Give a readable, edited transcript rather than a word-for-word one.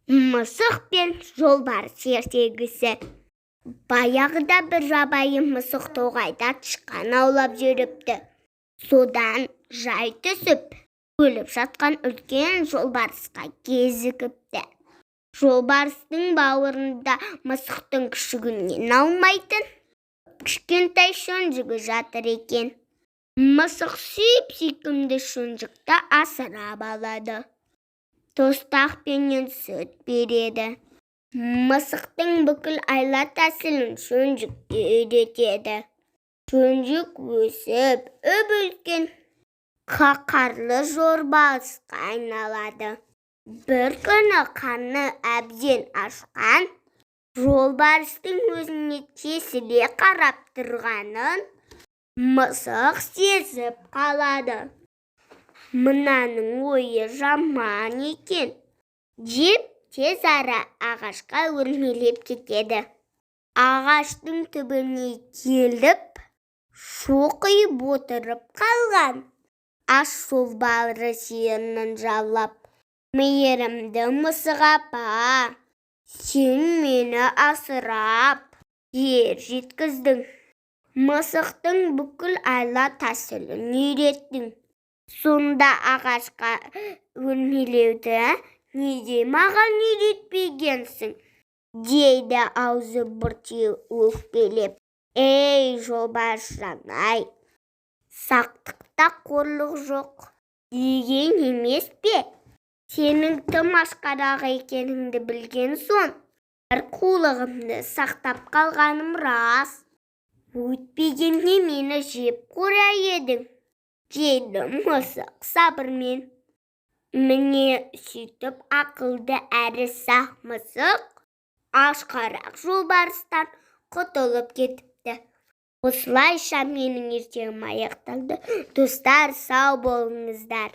Мысық пен жолбарыс ертегісі. Баяғыда бір жабайы мысық тоғайда тышқан аулап жүріпті. Содан жай түсіп, өліп жатқан үлкен жолбарысқа кезігіпті. Жолбарыстың бауырында мысықтың күшігінен алмайтын кішкентай шөнжігі жатыр екен. Мысық сүйіп-сүйкімді шөнжікті асырап алады. Тостақпенен сүт береді. Мысықтың бүкіл айла тәсілін шөнжікке үйретеді. Шөнжік өсіп, үлкен қаһарлы жолбарысқа айналады. Бір күні қарны әбден ашқан жолбарыстың өзіне тесіле қарап тұрғанын мысық сезіп қалады. Мынаның ойы жаман екен деп тез ара ағашқа өрмелеп кетеді. Ағаштың түбіне келіп, шоқиып отырып қалған аш жолбарыс ернін жалап, мейірімді мысық апа, сен мені асырап ер жеткіздің. Мысықтың бүкіл айла тәсілін үйреттің. Сонда ағашқа өрмелеуді неге маған үйретпегенсің? Дейді аузы бұртиып өкпелеп. Ей жолбарыс жан-ай, сақтықта қорлық жоқ деген емес пе? Сенің тым ашқарақ екеніңді білген соң, бір қулығымды сақтап қалғаным рас. Өйтпегенде мені жеп қояр едің, дейді мысық сабырмен. Міне сөйтіп ақылды әрі сақ мысық ашқарақ жолбарыстан құтылып кетіпті. Осылайша менің ертегім аяқталды. Достар, сау болыңыздар.